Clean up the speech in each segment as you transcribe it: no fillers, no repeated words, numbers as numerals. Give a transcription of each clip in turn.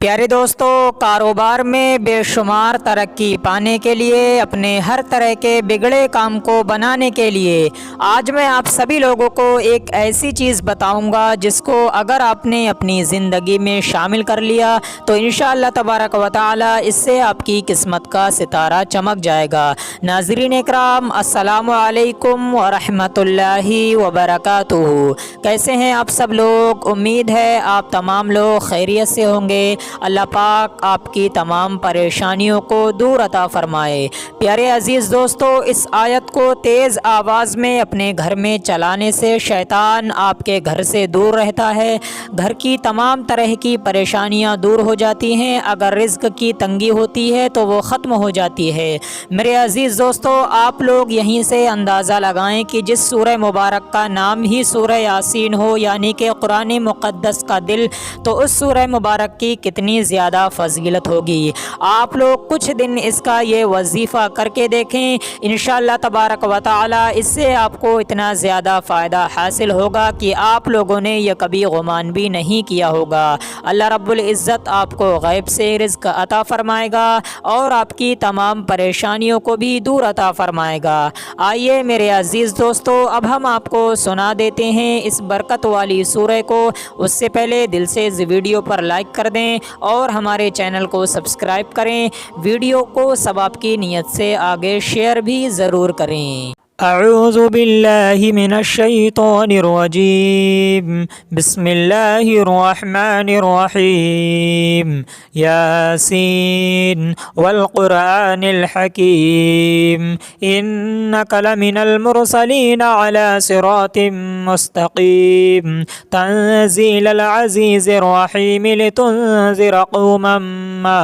प्यारे दोस्तों, कारोबार में बेशुमार तरक्की पाने के लिए, अपने हर तरह के बिगड़े काम को बनाने के लिए आज मैं आप सभी लोगों को एक ऐसी चीज़ बताऊंगा जिसको अगर आपने अपनी ज़िंदगी में शामिल कर लिया तो इंशाअल्लाह तबारक व तआला इससे आपकी किस्मत का सितारा चमक जाएगा। नाज़रीन इकराम, अस्सलामु अलैकुम व रहमतुल्लाहि व बरकातुहू। कैसे हैं आप सब लोग? उम्मीद है आप तमाम लोग खैरियत से होंगे। अल्लाह पाक आपकी तमाम परेशानियों को दूर अता फ़रमाए। प्यारे अज़ीज़ दोस्तों, इस आयत को तेज़ आवाज़ में अपने घर में चलाने से शैतान आपके घर से दूर रहता है। घर की तमाम तरह की परेशानियां दूर हो जाती हैं। अगर रिज़्क की तंगी होती है तो वो ख़त्म हो जाती है। मेरे अज़ीज़ दोस्तों, आप लोग यहीं से अंदाज़ा लगाएं कि जिस सूरह मुबारक का नाम ही सूरह यासीन हो, यानी कि कुरान मुक़द्दस का दिल, तो उस सूरह मुबारक की कितनी ज़्यादा फ़ज़ीलत होगी। आप लोग कुछ दिन इसका ये वजीफ़ा करके देखें, इंशाअल्लाह तबारक व तआला इससे आपको इतना ज़्यादा फ़ायदा हासिल होगा कि आप लोगों ने यह कभी गुमान भी नहीं किया होगा। अल्लाह रब्बुल इज़्ज़त आपको गैब से रिज़्क अता फ़रमाएगा और आपकी तमाम परेशानियों को भी दूर अता फ़रमाएगा। आइए मेरे अज़ीज़ दोस्तों, अब हम आपको सुना देते हैं इस बरकत वाली सूरह को। उससे पहले दिल से इस वीडियो पर लाइक कर दें और हमारे चैनल को सब्सक्राइब करें। वीडियो को सवाब की नीयत से आगे शेयर भी ज़रूर करें। अऊज़ु बिल्लाहि मिनश शैतानिर रजीम। बिस्मिल्लाहिर रहमानिर रहीम। यासीन वल क़ुरआनिल हकीम। इन्नका लमिनल मुरसलीन अला सिरातिम मुस्तक़ीम। तंज़ीलल अज़ीज़िर रहीम लितुनज़िर क़ौमम मा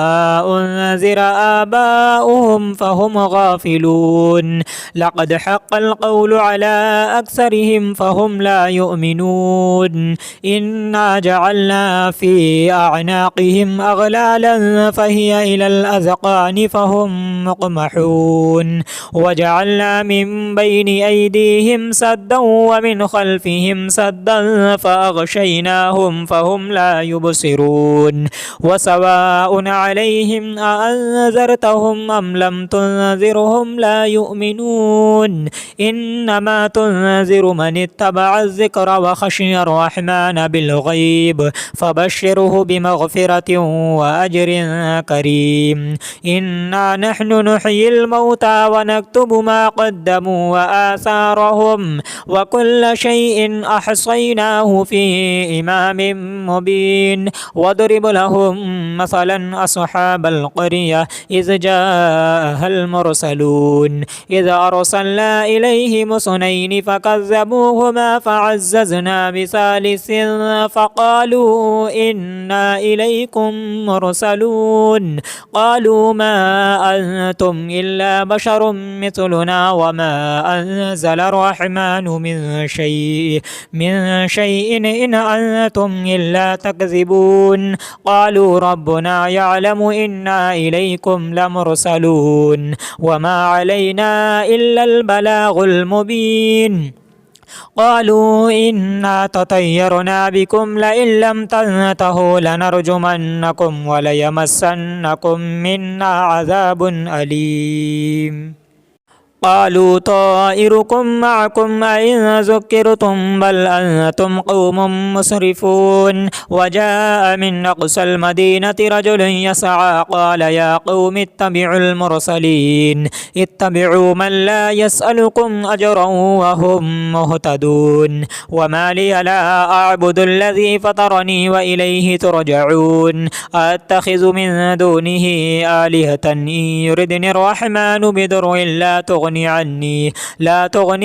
उनज़िर आबाउहुम फ़हुम गाफ़िलून। लक़द हक़्क़ल क़ौलु अला अक्सरिहिम फ़हुम ला युमिनून। इन्ना जअलना फ़ी अअनाक़िहिम अग़लालन फ़हिय इलल अज़क़ानि फ़हुम मुक़महून। वजअलना मिन बैनि अयदीहिम सद्दन व मिन ख़ल्फ़िहिम सद्दन फ़अग़शयनाहुम फ़हुम ला युबसिरून। वसवाउन अलैहिम अअन्ज़रतहुम अम लम तुनज़िरहुम ला युमिनून। इन्नमा तुनज़िरु मन इत्तबअ-ज़्ज़िक्र व ख़शियर रहमान बिल-ग़ैब फ़बश्शिरहु बिमग़फ़िरतिन व अज्रिन करीम। इन्ना नहनु नुह्यिल मौता व नक्तुबु मा क़द्दमू व आसारहुम व कुल्ल शैइन अहसैनाहु फ़ी इमामिन मुबीन। वद्रिब लहुम मसलन अस्हाबल क़रियह इज़ जाअहल मुरसलून। इज़ अरसलना इलैहिम स्नैनि फ़कज़्ज़बूहुमा फ़अज़्ज़ज़ना बिसालिसिन फ़क़ालू इन्ना इलैकुम मुरसलून। क़ालू मा अंतुम इल्ला बशरुम मिथलुना व मा अंज़ल अर्रहमानु मिन शैइन इन अंतुम इल्ला तकज़िबून। क़ालू रब्बुना यअलमु इन्ना इलैकुम लमुरसलून व मा अलैना इल्लल बलागुल मुबीन। क़ालू इन्ना ततय्यरना बिकुम लइन लम तंतहू लनरजुमन्नकुम व लयमस्सन्नकुम मिन्ना अज़ाबुन अलीम। क़ालू ताइरुकुम मअकुम अइन ज़ुक्किरतुम बल अंतुम क़ौमुम मुस्रिफ़ून। वजाअ मिन अक़सल मदीनति रजुलुन यसअ क़ाल या क़ौमि इत्तबिउल मुरसलीन। इत्तबिउ मन ला यसअलुकुम अजरन व हुम मुहतदून। वमा लिय ला अअबुदुल्लज़ी फ़तरनी व इलैहि तुरजऊन। अत्तख़िज़ु मिन दूनिहि आलिहतन इन युरिदनिर रहमानु बिदुर्रिन ला तुग़नि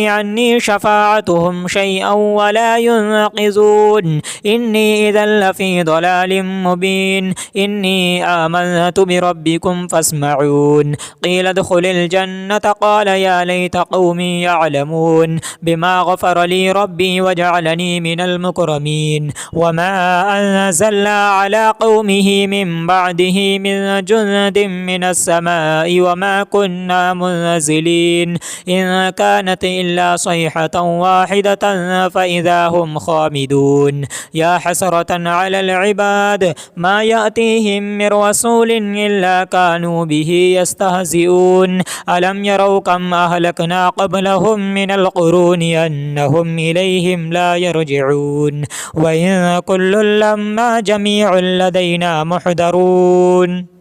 अन्नी शफ़ाअतुहुम शैअन व ला युनक़िज़ून। इन्नी इज़न लफ़ी ضलालिम मुबीन। इन्नी आमनतु बिरब्बिकुम फ़स्मऊन। क़ील उद्ख़ुलिल जन्नत क़ाल या लैत क़ौमी यअलमून बिमा ग़फ़र ली रब्बी वजअलनी मिनल मुकरमीन। वमा अंज़लना अला क़ौमिही मिन बअदिही मिन जुन्दिन मिनस समाइ वमा कुन्ना मुनज़िलीन। المبين إن كانت إلا صيحة واحدة فإذا هم خامدون يا حسرة على العباد ما يأتيهم من رسول إلا كانوا به يستهزئون ألم يروا كم أهلكنا قبلهم من القرون أنهم إليهم لا يرجعون وإن كل لما جميع لدينا محضرون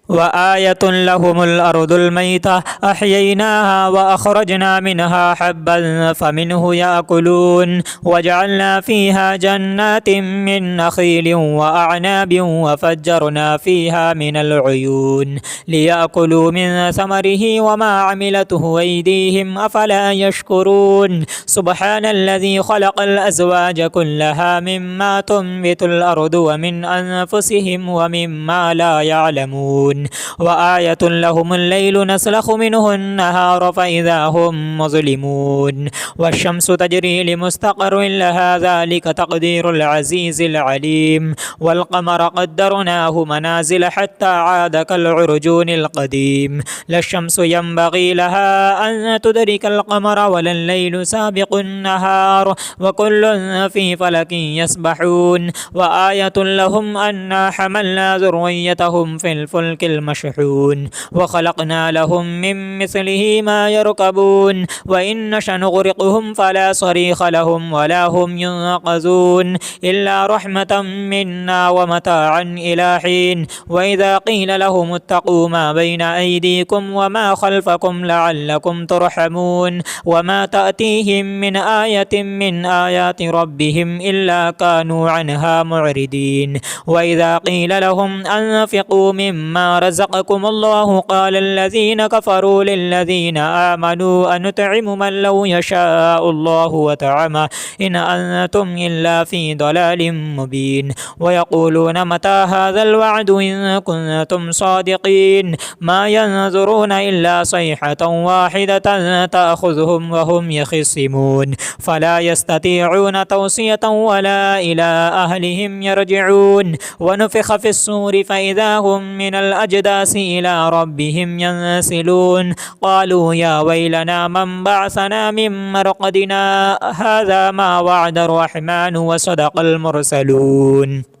وآية لهم الأرض الميتة أحييناها وأخرجنا منها حبا فمنه يأكلون وجعلنا فيها جنات من نخيل وأعناب وفجرنا فيها من العيون ليأكلوا من ثمره وما عملته أيديهم أفلا يشكرون سبحان الذي خلق الأزواج كلها مما تنبت الأرض ومن أنفسهم ومما لا يعلمون وآية لهم الليل نسلخ منه النهار فإذا هم مظلمون والشمس تجري لمستقر لها ذلك تقدير العزيز العليم والقمر قدرناه منازل حتى عاد كالعرجون القديم لا الشمس ينبغي لها أن تدرك القمر ولا الليل سابق النهار وكل في فلك يسبحون وآية لهم أنا حملنا ذريتهم في الفلك المشحون وخلقنا لهم من مثله ما يركبون وإن نشأ نغرقهم فلا صريخ لهم ولا هم ينقذون إلا رحمة منا ومتاعا إلى حين وإذا قيل لهم اتقوا ما بين أيديكم وما خلفكم لعلكم ترحمون وما تأتيهم من آية من آيات ربهم إلا كانوا عنها معرضين وإذا قيل لهم أنفقوا مما رزقكم الله قال الذين كفروا للذين آمنوا أنطعم من لو يشاء الله وطعمه إن أنتم إلا في ضلال مبين ويقولون متى هذا الوعد إن كنتم صادقين ما ينظرون إلا صيحة واحدة تأخذهم وهم يخصمون فلا يستطيعون توصية ولا إلى أهلهم يرجعون ونفخ في الصور فإذا هم من الأجداث إلى ربهم ينسلون قالوا يا ويلنا من بعثنا من مرقدنا هذا ما وعد الرحمن وصدق المرسلون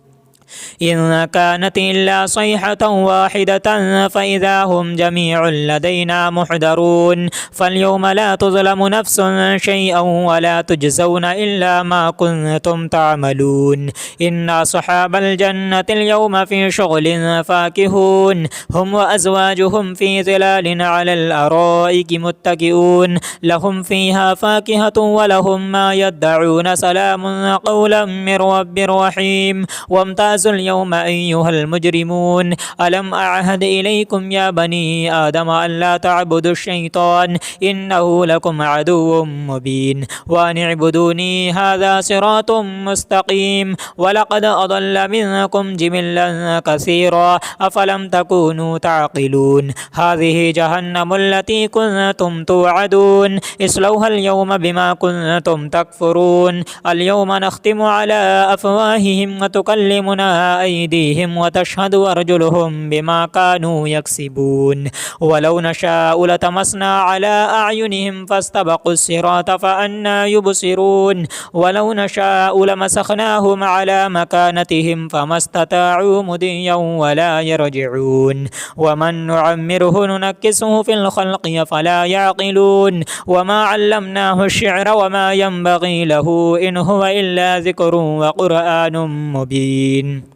إن كانت إلا صيحة واحدة فإذا هم جميع لدينا محضرون فاليوم لا تظلم نفس شيئا ولا تجزون إلا ما كنتم تعملون إن أصحاب الجنة اليوم في شغل فاكهون هم وأزواجهم في ظلال على الأرائك متكئون لهم فيها فاكهة ولهم ما يدعون سلام قولا من رب رحيم وامتازوا اليوم أيها المجرمون ألم أعهد إليكم يا بني آدم أن لا تعبدوا الشيطان إنه لكم عدو مبين وأن اعبدوني هذا صراط مستقيم ولقد أضل منكم جبلا كثيرا أفلم تكونوا تعقلون هذه جهنم التي كنتم توعدون اصلوها اليوم بما كنتم تكفرون اليوم نختم على أفواههم وتكلمنا أيديهم وتشهد أرجلهم بما كانوا يكسبون ولو نشاء لتمسنا على أعينهم فاستبقوا الصراط فأنى يبصرون ولو نشاء لمسخناهم على مكانتهم فما استطاعوا مضيا ولا يرجعون ومن نعمره ننكسه في الخلق فلا يعقلون وما علمناه الشعر وما ينبغي له إن هو إلا ذكر وقرآن مبين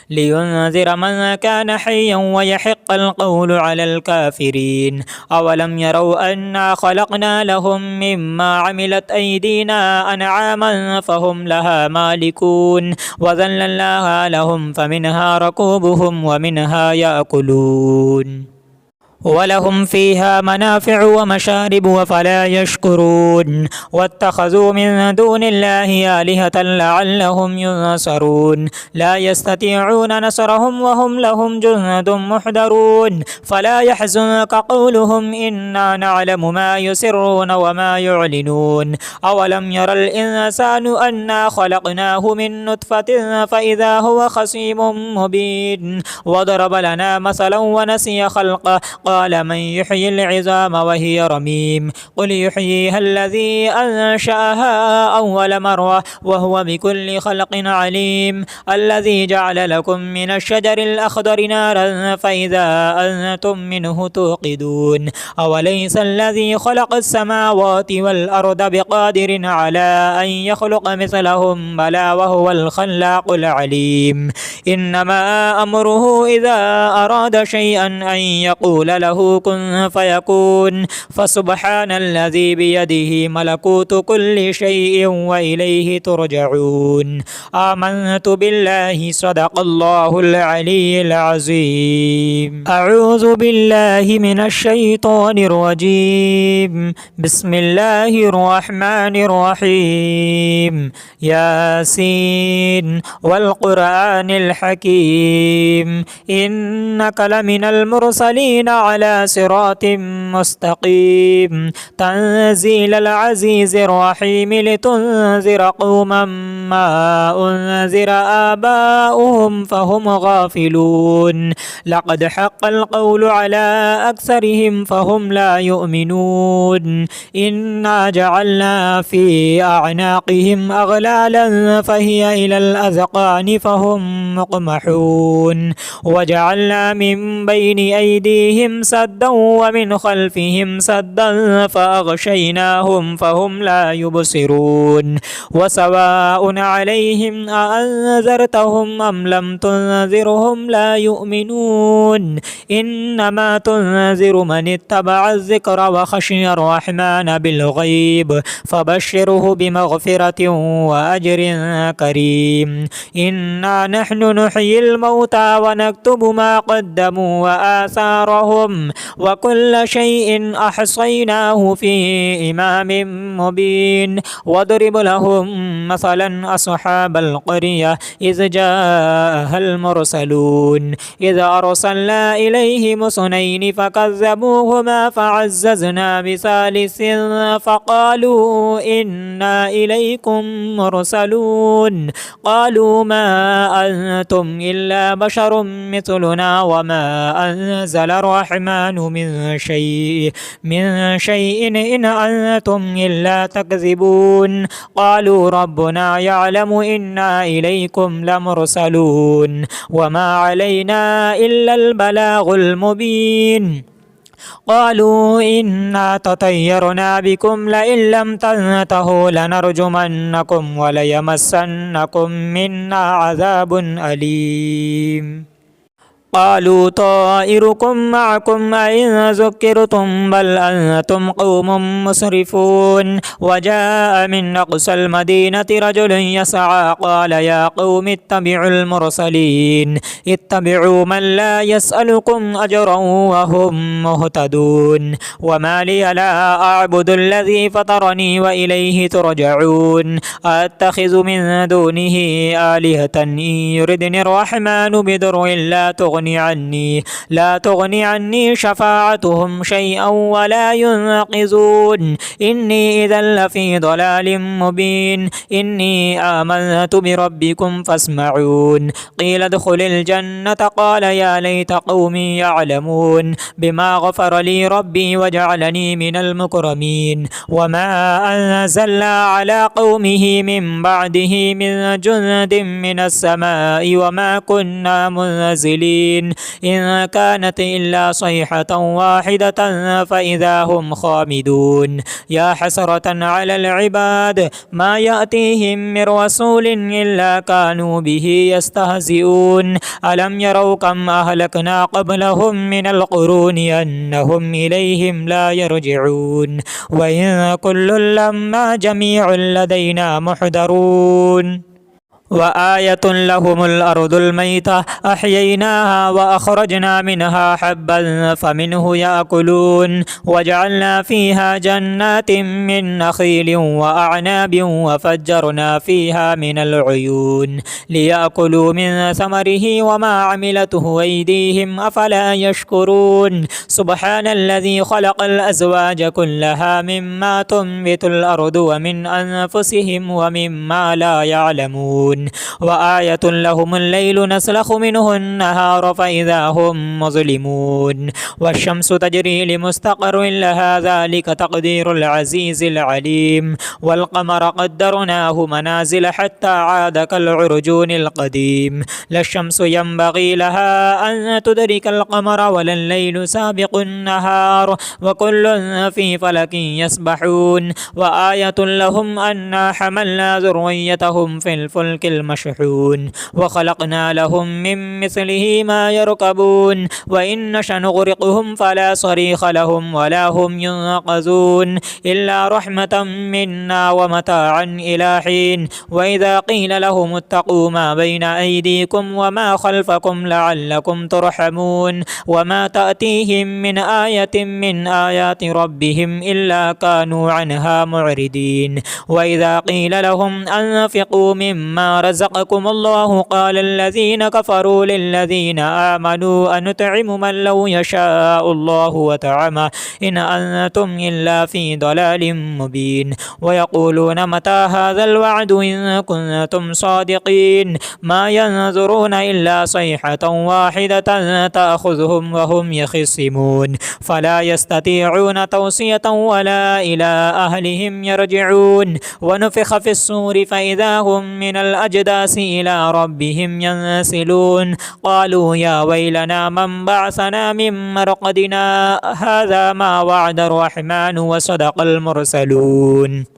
لينذر من كان حيا ويحق القول على الكافرين أولم يروا أنا خلقنا لهم مما عملت أيدينا أنعاما فهم لها مالكون وذللناها لهم فمنها ركوبهم ومنها يأكلون ولهم فيها منافع ومشارب وفلا يشكرون واتخذوا من دون الله آلهة لعلهم ينصرون لا يستطيعون نصرهم وهم لهم جند محضرون فلا يحزنك قولهم إنا نعلم ما يسرون وما يعلنون أولم ير الإنسان أنا خلقناه من نطفة فإذا هو خصيم مبين وضرب لنا مثلا ونسي خلقه قال من يحيي العظام وهي رميم قل يحييها الذي أنشأها أول مرة وهو بكل خلق عليم الذي جعل لكم من الشجر الأخضر نارا فإذا أنتم منه توقدون أوليس الذي خلق السماوات والأرض بقادر على أن يخلق مثلهم بلى وهو الخلاق العليم إنما أمره إذا أراد شيئا أن يقول له كن فيكون فسبحان الذي بيده ملكوت كل شيء وإليه ترجعون آمنت بالله صدق الله العلي العظيم أعوذ بالله من الشيطان الرجيم بسم الله الرحمن الرحيم ياسين والقرآن الحكيم إنك لمن المرسلين على صراط مستقيم تنزيل العزيز الرحيم لتنذر قوما ما أنذر آباؤهم فهم غافلون لقد حق القول على أكثرهم فهم لا يؤمنون إنا جعلنا في أعناقهم أغلالا فهي إلى الأذقان فهم مقمحون وجعلنا من بين أيديهم سدا ومن خلفهم سدا فأغشيناهم فهم لا يبصرون وسواء عليهم أأنذرتهم أم لم تنذرهم لا يؤمنون إنما تنذر من اتبع الذكر وخشي الرحمن بالغيب فبشره بمغفرة وأجر كريم إنا نحن نحيي الموتى ونكتب ما قدموا وآثارهم وكل شيء أحصيناه في إمام مبين واضرب لهم مثلا أصحاب القرية إذ جاءها المرسلون إذ أرسلنا إليهم اثنين فكذبوهما فعززنا بثالث فقالوا إنا إليكم مرسلون قالوا ما أنتم إلا بشر مثلنا وما أنزل الرحمن من شيء إن أنتم إلا تكذبون قالوا ربنا يعلم إنا إليكم لمرسلون وما علينا إلا البلاغ المبين قالوا إنا تطيرنا بكم لئن لم تنتهوا لنرجمنكم وليمسنكم منا عذاب أليم قالوا طائركم معكم أئن ذكرتم بل أنتم قوم مسرفون وجاء من أقصى المدينة رجل يسعى قال يا قوم اتبعوا المرسلين اتبعوا من لا يسألكم أجرا وهم مهتدون وما لي لا أعبد الذي فطرني وإليه ترجعون أتخذ من دونه آلهة إن يردني الرحمن بضر لا تغني عني شفاعتهم شيئا ولا ينقذون إني إذا لفي ضلال مبين إني آمنت بربكم فاسمعون قيل ادخل الجنة قال يا ليت قومي يعلمون بما غفر لي ربي وجعلني من المكرمين وما أنزلنا على قومه من بعده من جند من السماء وما كنا منزلين إن كانت إلا صيحة واحدة فإذا هم خامدون يا حسرة على العباد ما يأتيهم من رسول إلا كانوا به يستهزئون ألم يروا كم أهلكنا قبلهم من القرون أنهم إليهم لا يرجعون وإن كل لما جميع لدينا محضرون وآية لهم الأرض الميتة أحييناها وأخرجنا منها حبا فمنه يأكلون وجعلنا فيها جنات من نخيل وأعناب وفجرنا فيها من العيون ليأكلوا من ثمره وما عملته أيديهم أفلا يشكرون سبحان الذي خلق الأزواج كلها مما تنبت الأرض ومن أنفسهم ومما لا يعلمون يسبحون وآية لهم الليل نسلخ منه النهار فإذا هم مظلمون والشمس تجري لمستقر لها ذلك تقدير العزيز العليم والقمر قدرناه منازل حتى عاد كالعرجون القديم لا الشمس ينبغي لها أن تدرك القمر ولا الليل سابق النهار وكل في فلك يسبحون وآية لهم أنا حملنا ذريتهم في الفلك المشحون وخلقنا لهم من مثله ما يركبون وإن نشأ نغرقهم فلا صريخ لهم ولا هم ينقذون إلا رحمة منا ومتاعا إلى حين وإذا قيل لهم اتقوا ما بين أيديكم وما خلفكم لعلكم ترحمون وما تأتيهم من آية من آيات ربهم إلا كانوا عنها معرضين وإذا قيل لهم أنفقوا مما رزقكم الله قال الذين كفروا للذين آمنوا أنطعم من لو يشاء الله وطعمه إن أنتم إلا في ضلال مبين ويقولون متى هذا الوعد إن كنتم صادقين ما ينظرون إلا صيحة واحدة تأخذهم وهم يخصمون فلا يستطيعون توصية ولا إلى أهلهم يرجعون ونفخ في الصور فإذا هم من الأجداث إلى ربهم ينسلون قالوا يا ويلنا من بعثنا من مرقدنا هذا ما وعد الرحمن وصدق المرسلون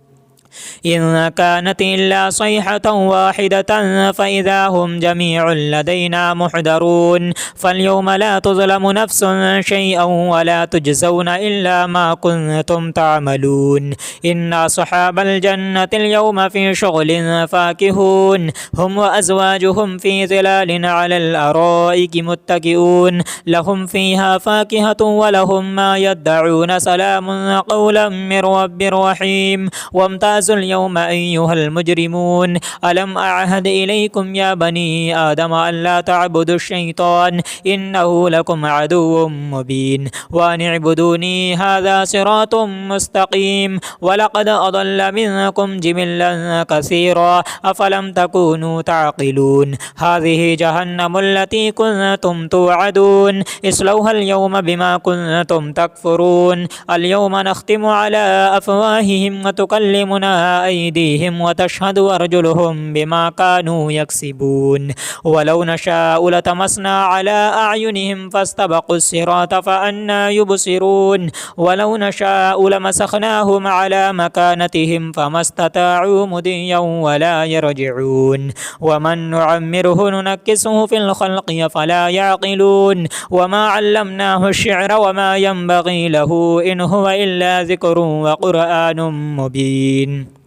إن كانت إلا صيحة واحدة فإذا هم جميع لدينا محضرون فاليوم لا تظلم نفس شيئا ولا تجزون إلا ما كنتم تعملون إن أصحاب الجنة اليوم في شغل فاكهون هم وأزواجهم في ظلال على الأرائك متكئون لهم فيها فاكهة ولهم ما يدعون سلام قولا من رب رحيم وامتازوا اليوم أيها المجرمون ألم أعهد إليكم يا بني آدم أن لا تعبدوا الشيطان إنه لكم عدو مبين وأن اعبدوني هذا صراط مستقيم ولقد أضل منكم جبلا كثيرا أفلم تكونوا تعقلون هذه جهنم التي كنتم توعدون اصلوها اليوم بما كنتم تكفرون اليوم نختم على أفواههم وتكلمنا أيديهم وتشهد أرجلهم بما كانوا يكسبون ولو نشاء لتمسنا على أعينهم فاستبقوا الصراط فأنى يبصرون ولو نشاء لمسخناهم على مكانتهم فما استطاعوا مضيا ولا يرجعون ومن نعمره ننكسه في الخلق فلا يعقلون وما علمناه الشعر وما ينبغي له إن هو إلا ذكر وقرآن مبين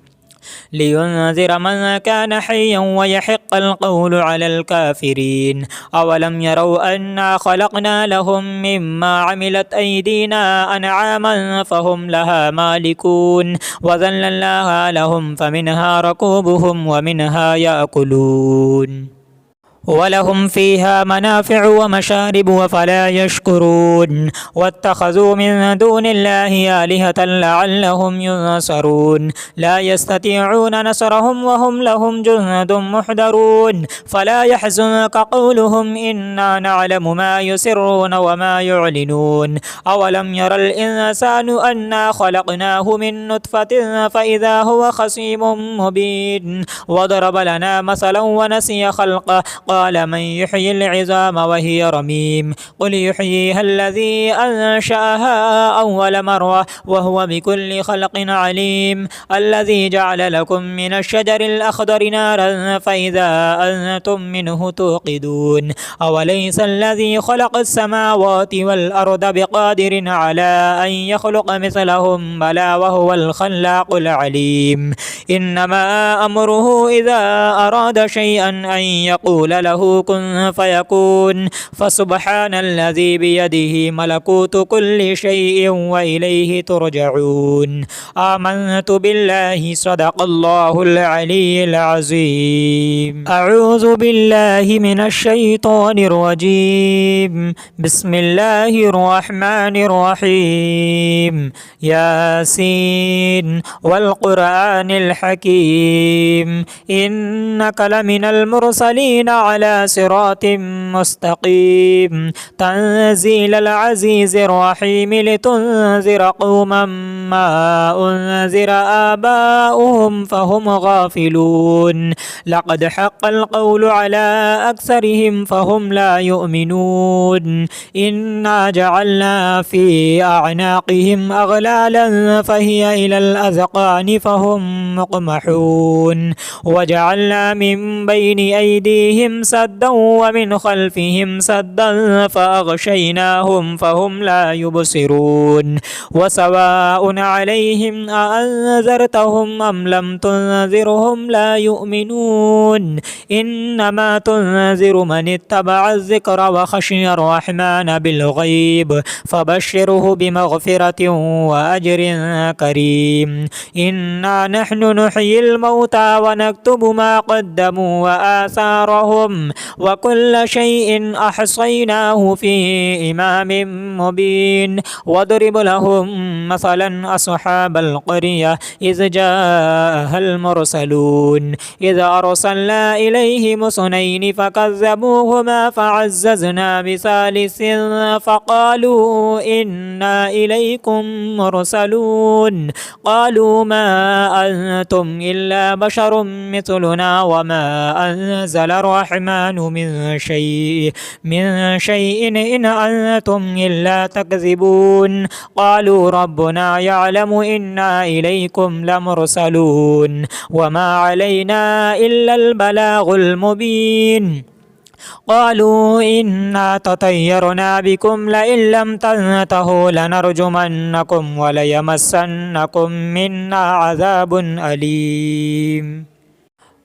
لينذر من كان حيا ويحق القول على الكافرين أولم يروا أنا خلقنا لهم مما عملت أيدينا أنعاما فهم لها مالكون وذللناها لهم فمنها ركوبهم ومنها يأكلون ولهم فيها منافع ومشارب وفلا يشكرون واتخذوا من دون الله آلهة لعلهم ينصرون لا يستطيعون نصرهم وهم لهم جند محضرون فلا يحزنك قولهم إنا نعلم ما يسرون وما يعلنون أولم ير الإنسان أنا خلقناه من نطفة فإذا هو خصيم مبين وضرب لنا مثلا ونسي خلقه قال من يحيي العظام وهي رميم قل يحييها الذي أنشأها أول مرة وهو بكل خلق عليم الذي جعل لكم من الشجر الأخضر نارا فإذا أنتم منه توقدون أوليس الذي خلق السماوات والأرض بقادر على أن يخلق مثلهم بلى وهو الخلاق العليم إنما أمره إذا أراد شيئا أن يقول له كن فيكون. فسبحان الذي بيده ملكوت كل شيء وإليه ترجعون. آمنت بالله صدق الله العلي العظيم. أعوذ بالله من الشيطان الرجيم. بسم الله الرحمن الرحيم. ياسين والقرآن الحكيم إنك لمن المرسلين على صراط مستقيم تنزيل العزيز الرحيم لتنذر قوما ما أنذر آباؤهم فهم غافلون. لقد حق القول على أكثرهم فهم لا يؤمنون. إنا جعلنا في أعناقهم أغلالا فهي إلى الأذقان فهم مقمحون. وجعلنا من بين أيديهم سدا ومن خلفهم سدا فأغشيناهم فهم لا يبصرون. وسواء عليهم أأنذرتهم أم لم تنذرهم لا يؤمنون. إنما تنذر من اتبع الذكر وخشي الرحمن بالغيب فبشره بمغفرة وأجر كريم. إنا نحن نحيي الموتى ونكتب ما قدموا وآثارهم وكل شيء أحصيناه في إمام مبين. واضرب لهم مثلا أصحاب القرية إذ جاءها المرسلون إذ أرسلنا إليهم اثنين فكذبوهما فعززنا بثالث فقالوا إنا إليكم مرسلون. قالوا ما أنتم إلا بشر مثلنا وما أنزل الرحمن من شيء إن أنتم إلا تكذبون. قالوا ربنا يعلم إنا إليكم لمرسلون وما علينا إلا البلاغ المبين. قالوا إنا تطيرنا بكم لئن لم تنتهوا لنرجمنكم وليمسنكم منا عذاب أليم.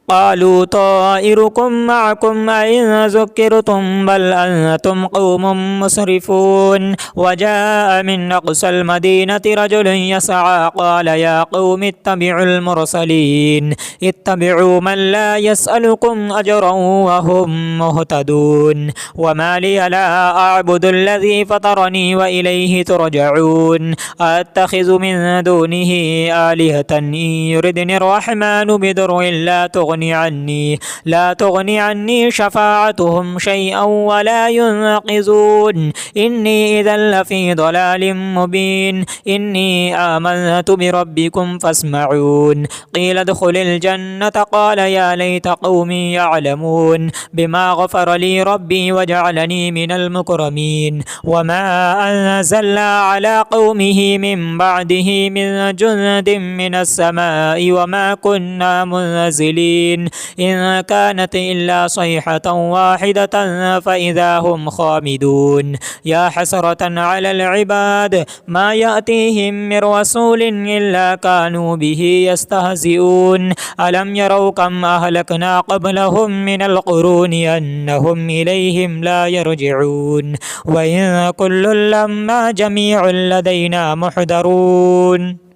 قالوا طائركم معكم أئن ذكرتم بل أنتم قوم مسرفون. وجاء من أقصى المدينة رجل يسعى قال يا قوم اتبعوا المرسلين اتبعوا من لا يسألكم أجرا وهم مهتدون. وما لي لا أعبد الذي فطرني وإليه ترجعون. أتخذ من دونه آلهة إن يردني الرحمن بضر لا تغني عني شفاعتهم شيئا ولا ينقذون. إني إذا لفي ضلال مبين. إني آمنت بربكم فاسمعون. قيل ادخل الجنة قال يا ليت قومي يعلمون بما غفر لي ربي وجعلني من المكرمين. وما أنزلنا على قومه من بعده من جند من السماء وما كنا منزلين إن كانت إلا صيحة واحدة فإذا هم خامدون. يا حسرة على العباد ما يأتيهم من رسول إلا كانوا به يستهزئون. ألم يروا كم أهلكنا قبلهم من القرون أنهم إليهم لا يرجعون. وإن كل لما جميع لدينا محضرون.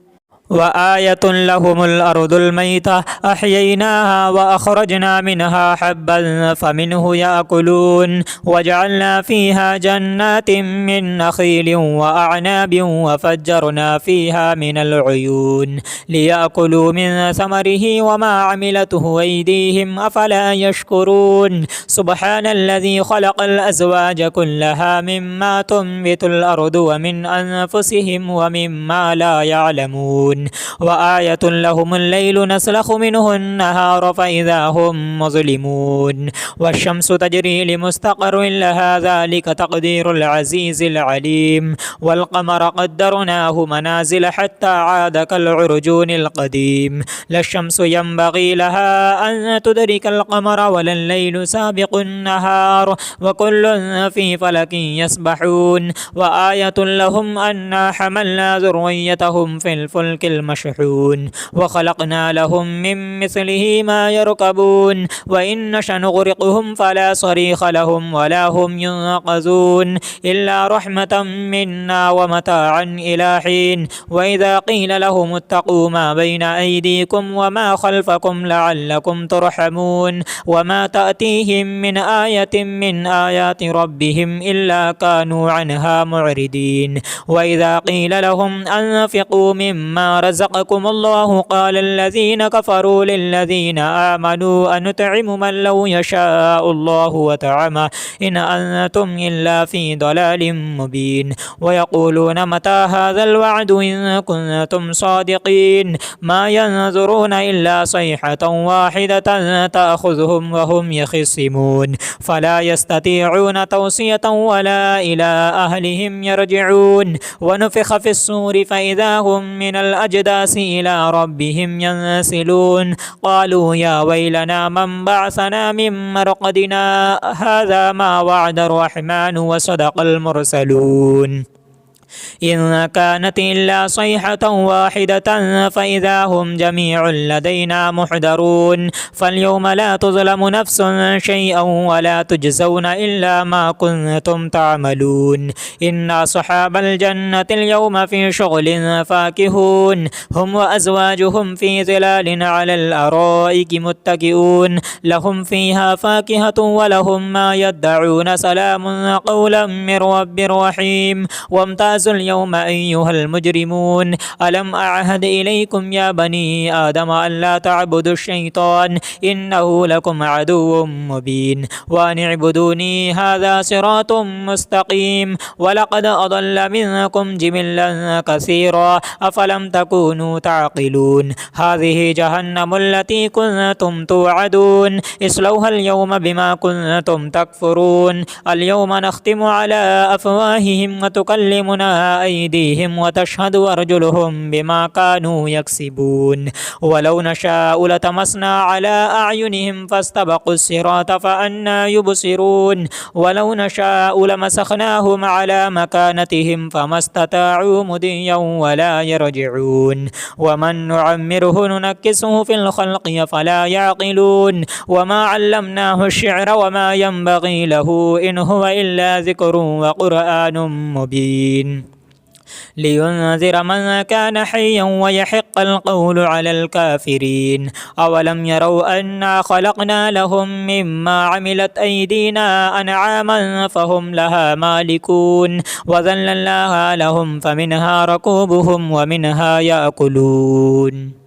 وآية لهم الأرض الميتة أحييناها وأخرجنا منها حبا فمنه يأكلون. وجعلنا فيها جنات من نخيل وأعناب وفجرنا فيها من العيون ليأكلوا من ثمره وما عملته أيديهم أفلا يشكرون. سبحان الذي خلق الأزواج كلها مما تنبت الأرض ومن أنفسهم ومما لا يعلمون. وآية لهم الليل نسلخ منه النهار فإذا هم مظلمون. والشمس تجري لمستقر لها ذلك تقدير العزيز العليم. والقمر قدرناه منازل حتى عاد كالعرجون القديم. لا الشمس ينبغي لها أن تدرك القمر ولا الليل سابق النهار وكل في فلك يسبحون. وآية لهم أنا حملنا ذريتهم في الفلك المشحون وخلقنا لهم من مثله ما يركبون وإن نشأ نغرقهم فلا صريخ لهم ولا هم ينقذون إلا رحمة منا ومتاعا إلى حين وإذا قيل لهم اتقوا ما بين أيديكم وما خلفكم لعلكم ترحمون وما تأتيهم من آية من آيات ربهم إلا كانوا عنها معرضين وإذا قيل لهم أنفقوا مما رزقكم الله قال الذين كفروا للذين آمنوا أنطعم من لو يشاء الله وطعمه إن أنتم إلا في ضلال مبين ويقولون متى هذا الوعد إن كنتم صادقين ما ينظرون إلا صيحة واحدة تأخذهم وهم يخصمون فلا يستطيعون توصية ولا إلى أهلهم يرجعون ونفخ في الصور فإذا هم من الأجداث إلى ربهم ينسلون قالوا يا ويلنا من بعثنا من مرقدنا هذا ما وعد الرحمن وصدق المرسلون إن كانت إلا صيحة واحدة فإذا هم جميع لدينا محضرون فاليوم لا تظلم نفس شيئا ولا تجزون إلا ما كنتم تعملون إن أصحاب الجنة اليوم في شغل فاكهون هم وأزواجهم في ظلال على الأرائك متكئون لهم فيها فاكهة ولهم ما يدعون سلام قولا من رب رحيم وامتازوا اليوم أيها المجرمون ألم أعهد إليكم يا بني آدم ألا تعبدوا الشيطان إنه لكم عدو مبين وأن اعبدوني هذا صراط مستقيم ولقد أضل منكم جبلا كثيرا أفلم تكونوا تعقلون هذه جهنم التي كنتم توعدون اصلوها اليوم بما كنتم تكفرون اليوم نختم على أفواههم وتكلمنا أيديهم وتشهد أرجلهم بما كانوا يكسبون ولو نشاء لتمسنا على أعينهم فاستبقوا الصراط فأنى يبصرون ولو نشاء لمسخناهم على مكانتهم فما استطاعوا مضيا ولا يرجعون ومن نعمره ننكسه في الخلق فلا يعقلون وما علمناه الشعر وما ينبغي له إن هو إلا ذكر وقرآن مبين لينذر من كان حيا ويحق القول على الكافرين أولم يروا أنا خلقنا لهم مما عملت أيدينا أنعاما فهم لها مالكون وذللناها لهم فمنها ركوبهم ومنها يأكلون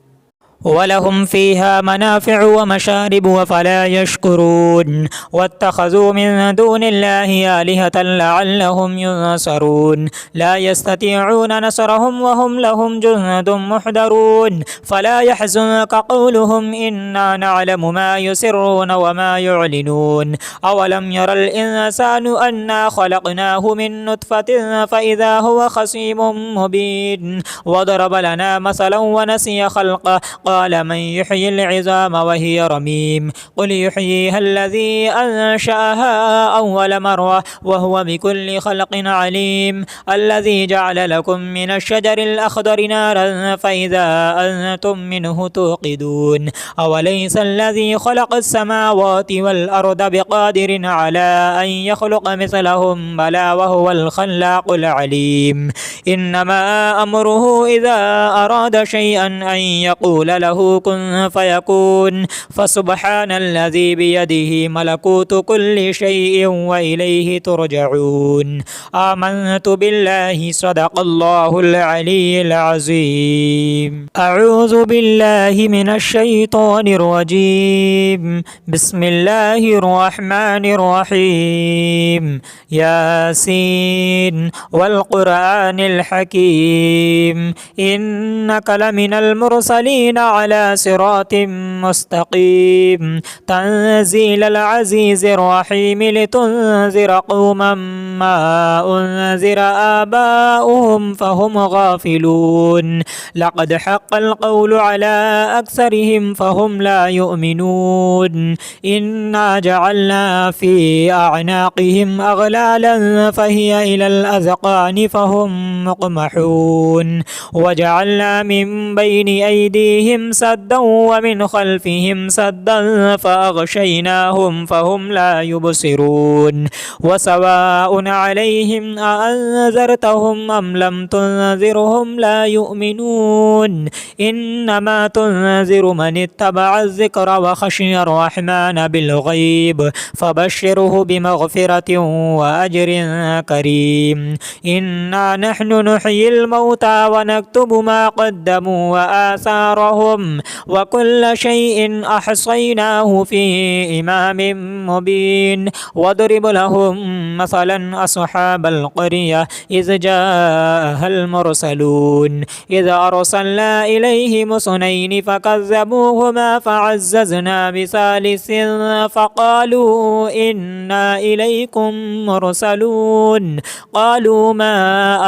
ولهم فيها منافع ومشارب وفلا يشكرون واتخذوا من دون الله آلهة لعلهم ينصرون لا يستطيعون نصرهم وهم لهم جند محضرون فلا يحزنك قولهم إنا نعلم ما يسرون وما يعلنون أولم ير الإنسان أنا خلقناه من نطفة فإذا هو خصيم مبين وضرب لنا مثلا ونسي خلقه قال من يحيي العظام وهي رميم قل يحييها الذي أنشأها أول مرة وهو بكل خلق عليم الذي جعل لكم من الشجر الأخضر نارا فإذا أنتم منه توقدون أوليس الذي خلق السماوات والأرض بقادر على أن يخلق مثلهم بلى وهو الخلاق العليم إنما أمره إذا أراد شيئا أن يقول له كن فيكون فسبحان الذي بيده ملكوت كل شيء وإليه ترجعون آمنت بالله صدق الله العلي العظيم أعوذ بالله من الشيطان الرجيم بسم الله الرحمن الرحيم ياسين والقرآن الحكيم إنك لمن المرسلين على صراط مستقيم تنزيل العزيز الرحيم لتنذر قوما ما أنذر آباؤهم فهم غافلون لقد حق القول على أكثرهم فهم لا يؤمنون إنا جعلنا في أعناقهم أغلالا فهي إلى الأذقان فهم مقمحون وجعلنا من بين أيديهم سدا ومن خلفهم سدا فأغشيناهم فهم لا يبصرون وسواء عليهم أأنذرتهم أم لم تنذرهم لا يؤمنون إنما تنذر من اتبع الذكر وخشي الرحمن بالغيب فبشره بمغفرة وأجر كريم إنا نحن نحيي الموتى ونكتب ما قدموا وآثارهم وكل شيء أحصيناه في إمام مبين واضرب لهم مثلا أصحاب القرية إذ جاءها المرسلون إذ أرسلنا إليهم اثنين فكذبوهما فعززنا بثالث فقالوا إنا إليكم مرسلون قالوا ما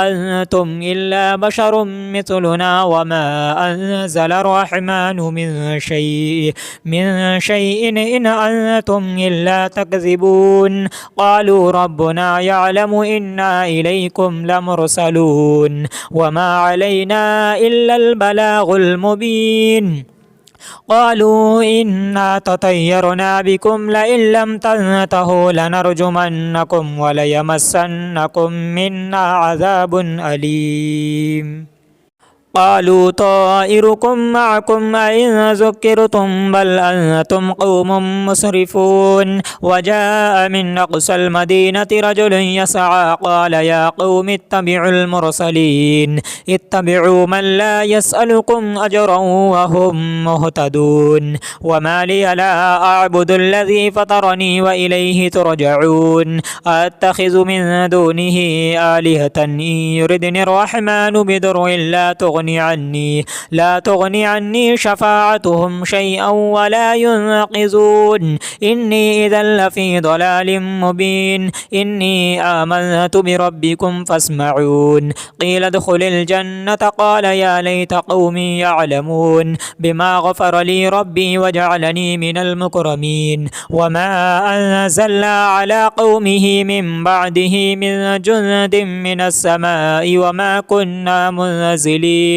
أنتم إلا بشر مثلنا وما أنزل الرحمن من شيء إن أنتم إلا تكذبون قالوا ربنا يعلم إنا إليكم لمرسلون وما علينا إلا البلاغ المبين قالوا إنا تطيرنا بكم لئن لم تنتهوا لنرجمنكم وليمسنكم منا عذاب أليم قالوا طائركم معكم أئن ذكرتم بل أنتم قوم مسرفون وجاء من أقصى المدينة رجل يسعى قال يا قوم اتبعوا المرسلين اتبعوا من لا يسألكم أجرا وهم مهتدون وما لي لا أعبد الذي فطرني وإليه ترجعون أتخذ من دونه آلهة إن يردني الرحمن بضر لا تغني عني شفاعتهم شيئا ولا ينقذون إني إذا لفي ضلال مبين إني آمنت بربكم فاسمعون قيل ادخل الجنة قال يا ليت قومي يعلمون بما غفر لي ربي وجعلني من المكرمين وما أنزلنا على قومه من بعده من جند من السماء وما كنا منزلين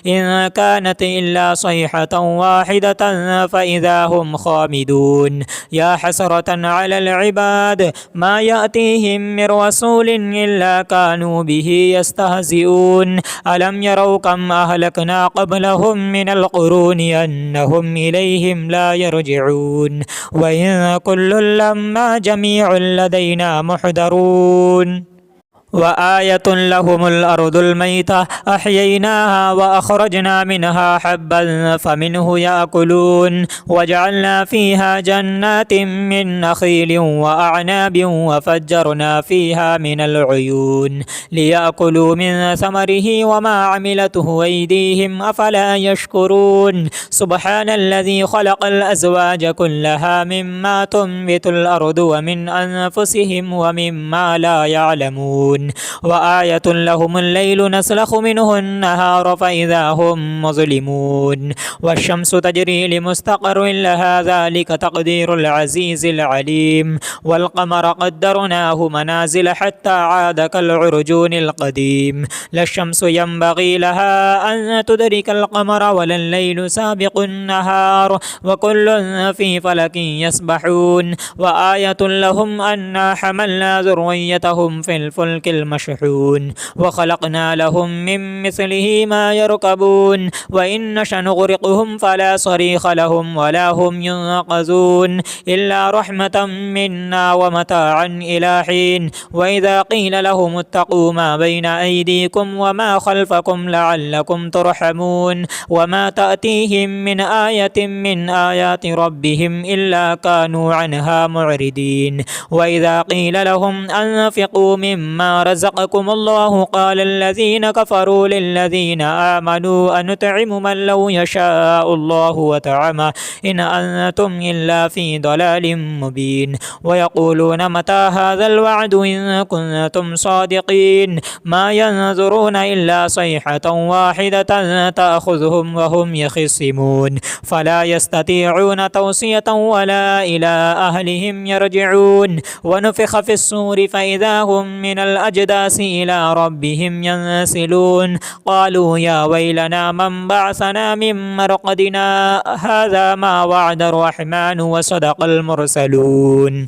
إن كانت إلا صيحة واحدة فإذا هم خامدون يا حسرة على العباد ما يأتيهم من رسول إلا كانوا به يستهزئون ألم يروا كم أهلكنا قبلهم من القرون أنهم إليهم لا يرجعون وإن كل لما جميع لدينا محضرون وآية لهم الأرض الميتة أحييناها وأخرجنا منها حبا فمنه يأكلون وجعلنا فيها جنات من نخيل وأعناب وفجرنا فيها من العيون ليأكلوا من ثمره وما عملته أيديهم أفلا يشكرون سبحان الذي خلق الأزواج كلها مما تنبت الأرض ومن أنفسهم ومما لا يعلمون وآية لهم الليل نسلخ منه النهار فإذا هم مظلمون والشمس تجري لمستقر لها ذلك تقدير العزيز العليم والقمر قدرناه منازل حتى عاد كالعرجون القديم لا الشمس ينبغي لها أن تدرك القمر ولا الليل سابق النهار وكل في فلك يسبحون وآية لهم أنا حملنا ذريتهم في الفلك المشحون وخلقنا لهم من مثله ما يركبون وإن نشأ نغرقهم فلا صريخ لهم ولا هم ينقذون إلا رحمة منا ومتاعا إلى حين وإذا قيل لهم اتقوا ما بين أيديكم وما خلفكم لعلكم ترحمون وما تأتيهم من آية من آيات ربهم إلا كانوا عنها معرضين وإذا قيل لهم أنفقوا مما رزقكم الله قال الذين كفروا للذين آمنوا أنطعم من لو يشاء الله وطعمه إن أنتم إلا في ضلال مبين ويقولون متى هذا الوعد إن كنتم صادقين ما ينظرون إلا صيحة واحدة تأخذهم وهم يخصمون فلا يستطيعون توصية ولا إلى أهلهم يرجعون ونفخ في الصور فإذا هم من الأرض الأجداث إلى ربهم ينسلون قالوا يا ويلنا من بعثنا من مرقدنا هذا ما وعد الرحمن وصدق المرسلون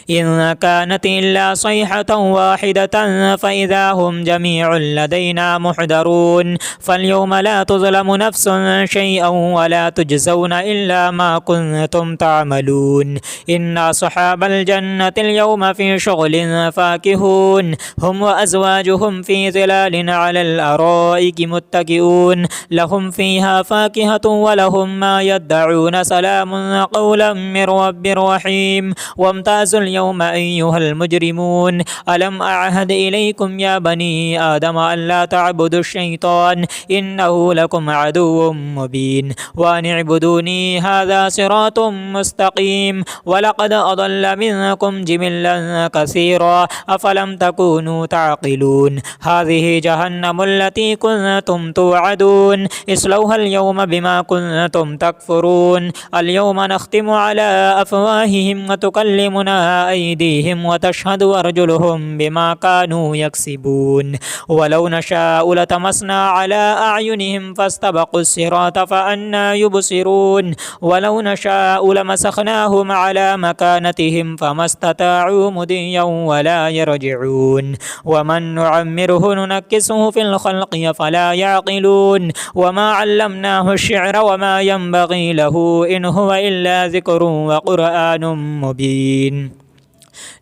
إن كانت إلا صيحة واحدة فإذا هم جميع لدينا محضرون فاليوم لا تظلم نفس شيئا ولا تجزون إلا ما كنتم تعملون إن أصحاب الجنة اليوم في شغل فاكهون هم وأزواجهم في ظلال على الأرائك متكئون لهم فيها فاكهة ولهم ما يدعون سلام قولا من رب رحيم وامتازوا اليوم أيها المجرمون ألم أعهد إليكم يا بني آدم ألا تعبدوا الشيطان إنه لكم عدو مبين وأن اعبدوني هذا صراط مستقيم ولقد أضل منكم جبلا كثيرا أفلم تكونوا تعقلون هذه جهنم التي كنتم توعدون اصلوها اليوم بما كنتم تكفرون اليوم نختم على أفواههم وتكلمنا أيديهم وتشهد أرجلهم بما كانوا يكسبون ولو نشاء لتمسنا على أعينهم فاستبقوا الصراط فأنى يبصرون ولو نشاء لمسخناهم على مكانتهم فما استطاعوا مضيا ولا يرجعون ومن نعمره ننكسه في الخلق فلا يعقلون وما علمناه الشعر وما ينبغي له إن هو إلا ذكر وقرآن مبين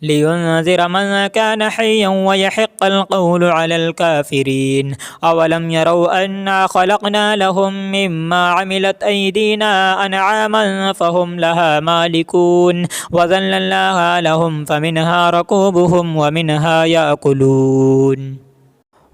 لينذر من كان حيا ويحق القول على الكافرين أولم يروا أنا خلقنا لهم مما عملت أيدينا أنعاما فهم لها مالكون وذللناها لهم فمنها ركوبهم ومنها يأكلون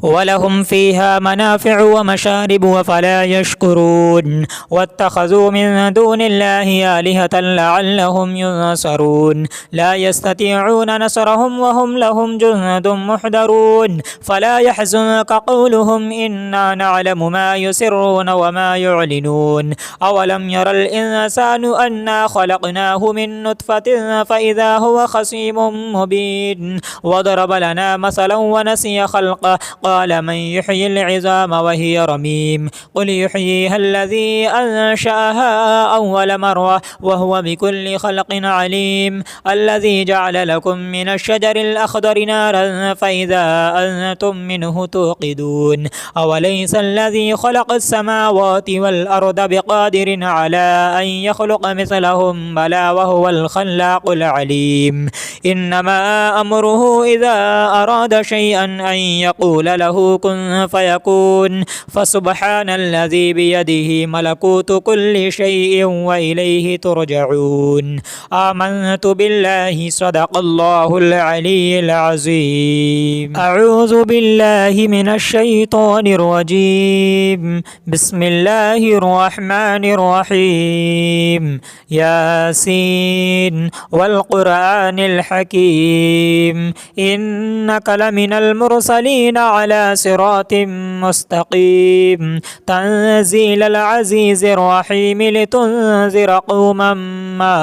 ولهم فيها منافع ومشارب وفلا يشكرون واتخذوا من دون الله آلهة لعلهم ينصرون لا يستطيعون نصرهم وهم لهم جند محضرون فلا يحزنك قولهم إنا نعلم ما يسرون وما يعلنون أولم ير الإنسان أنا خلقناه من نطفة فإذا هو خصيم مبين وضرب لنا مثلا ونسي خلقه قال من يحيي العظام وهي رميم قل يحييها الذي أنشأها أول مرة وهو بكل خلق عليم الذي جعل لكم من الشجر الأخضر نارا فإذا أنتم منه توقدون أوليس الذي خلق السماوات والأرض بقادر على أن يخلق مثلهم بلى وهو الخلاق العليم إنما أمره إذا أراد شيئا أن يقول له كن فيكون فسبحان الذي بيده ملكوت كل شيء وإليه ترجعون آمنت بالله صدق الله العلي العظيم أعوذ بالله من الشيطان الرجيم بسم الله الرحمن الرحيم ياسين والقرآن الحكيم إنك لمن المرسلين على صراط مستقيم تنزيل العزيز الرحيم لتنذر قوما ما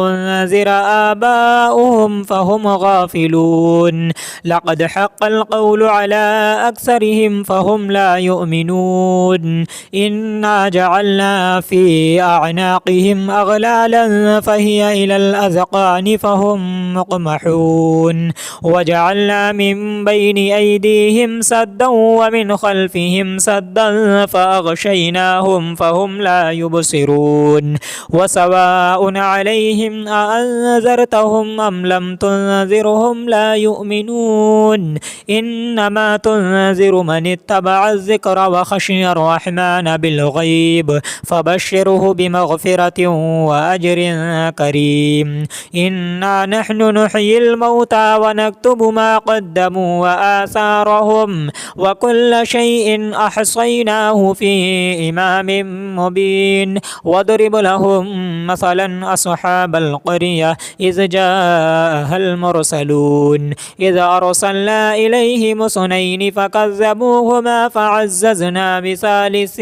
أنذر آباؤهم فهم غافلون لقد حق القول على أكثرهم فهم لا يؤمنون إنا جعلنا في أعناقهم أغلالا فهي إلى الأذقان فهم مقمحون وجعلنا من بين أيديهم سدا ومن خلفهم سدا فأغشيناهم فهم لا يبصرون وسواء عليهم أأنذرتهم أم لم تنذرهم لا يؤمنون إنما تنذر من اتبع الذكر وخشي الرحمن بالغيب فبشره بمغفرة وأجر كريم إنا نحن نحيي الموتى ونكتب ما قدموا وآثارهم علم وكل شيء أحصيناه في إمام مبين واضرب لهم مثلا أصحاب القرية إذ جاءها المرسلون إذ أرسلنا إليهم اثنين فكذبوهما فعززنا بثالث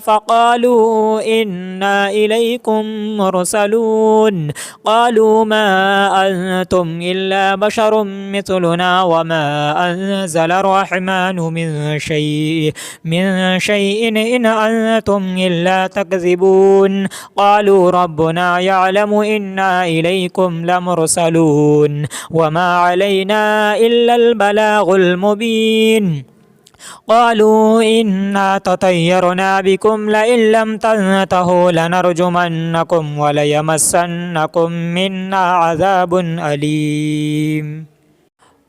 فقالوا إنا إليكم مرسلون قالوا ما أنتم إلا بشر مثلنا وما أنزل الرحمن من شيء إن أنتم إلا تكذبون قالوا ربنا يعلم إنا إليكم لمرسلون وما علينا إلا البلاغ المبين قالوا إنا تطيرنا بكم لئن لم تنتهوا لنرجمنكم وليمسنكم منا عذاب أليم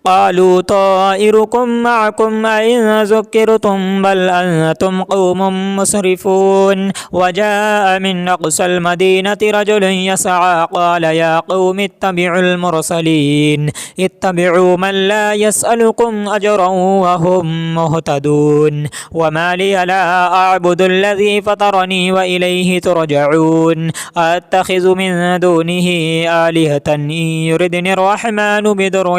قالوا طائركم معكم أئن ذكرتم بل أنتم قوم مسرفون وجاء من أقصى المدينة رجل يسعى قال يا قوم اتبعوا المرسلين اتبعوا من لا يسألكم أجرا وهم مهتدون وما لي لا أعبد الذي فطرني وإليه ترجعون أتخذ من دونه آلهة إن يردني الرحمن بضر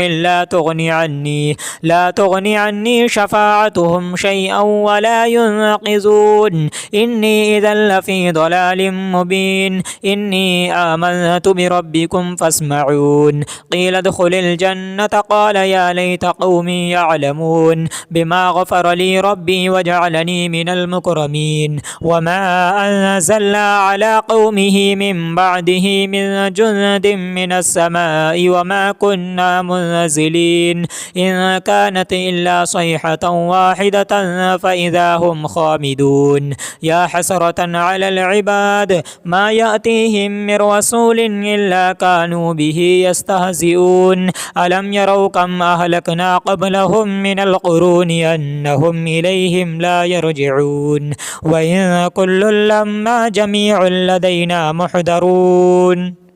لا تغني عني شفاعتهم شيئا ولا ينقذون إني إذا لفي ضلال مبين إني آمنت بربكم فاسمعون قيل ادخل الجنة قال يا ليت قومي يعلمون بما غفر لي ربي وجعلني من المكرمين وما أنزلنا على قومه من بعده من جند من السماء وما كنا منزلين إن كانت إلا صيحة واحدة فإذا هم خامدون يا حسرة على العباد ما يأتيهم من رسول إلا كانوا به يستهزئون ألم يروا كم أهلكنا قبلهم من القرون أنهم إليهم لا يرجعون وإن كل لما جميع لدينا محضرون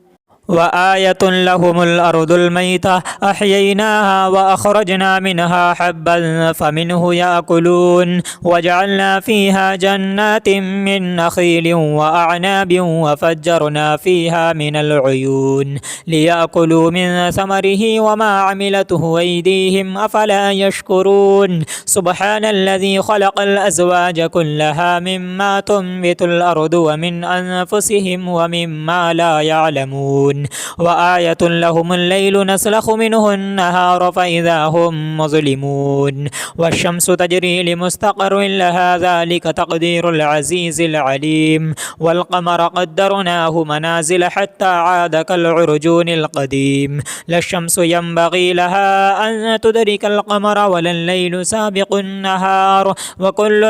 وآية لهم الأرض الميتة أحييناها وأخرجنا منها حبا فمنه يأكلون وجعلنا فيها جنات من نخيل وأعناب وفجرنا فيها من العيون ليأكلوا من ثمره وما عملته أيديهم أفلا يشكرون سبحان الذي خلق الأزواج كلها مما تنبت الأرض ومن أنفسهم ومما لا يعلمون وآية لهم الليل نسلخ منه النهار فإذا هم مظلمون والشمس تجري لمستقر لها ذلك تقدير العزيز العليم والقمر قدرناه منازل حتى عاد كالعرجون القديم لا الشمس ينبغي لها أن تدرك القمر ولا الليل سابق النهار وكل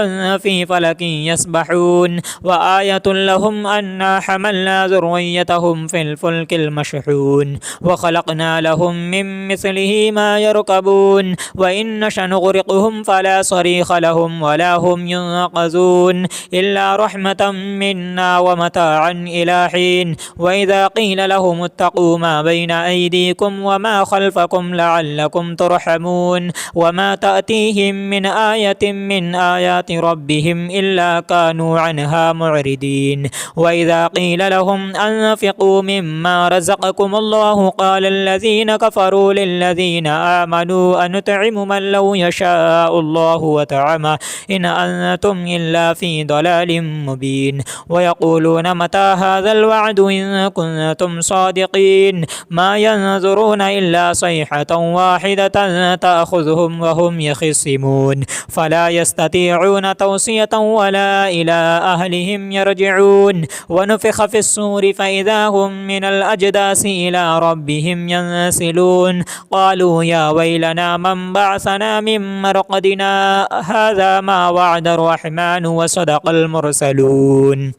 في فلك يسبحون وآية لهم أنا حملنا ذريتهم في الفلك المشحون وخلقنا لهم من مثله ما يركبون وإن نشأ نغرقهم فلا صريخ لهم ولا هم ينقذون إلا رحمة منا ومتاعا إلى حين وإذا قيل لهم اتقوا ما بين أيديكم وما خلفكم لعلكم ترحمون وما تأتيهم من آية من آيات ربهم إلا كانوا عنها معرضين وإذا قيل لهم أنفقوا مما رزقكم الله قال الذين كفروا للذين آمنوا أنطعم من لو يشاء الله وطعمه إن أنتم إلا في ضلال مبين ويقولون متى هذا الوعد إن كنتم صادقين ما ينظرون إلا صيحة واحدة تأخذهم وهم يخصمون فلا يستطيعون توصية ولا إلى أهلهم يرجعون ونفخ في الصور فإذا هم من الأجداث إلى ربهم ينسلون قالوا يا ويلنا من بعثنا من مرقدنا هذا ما وعد الرحمن وصدق المرسلون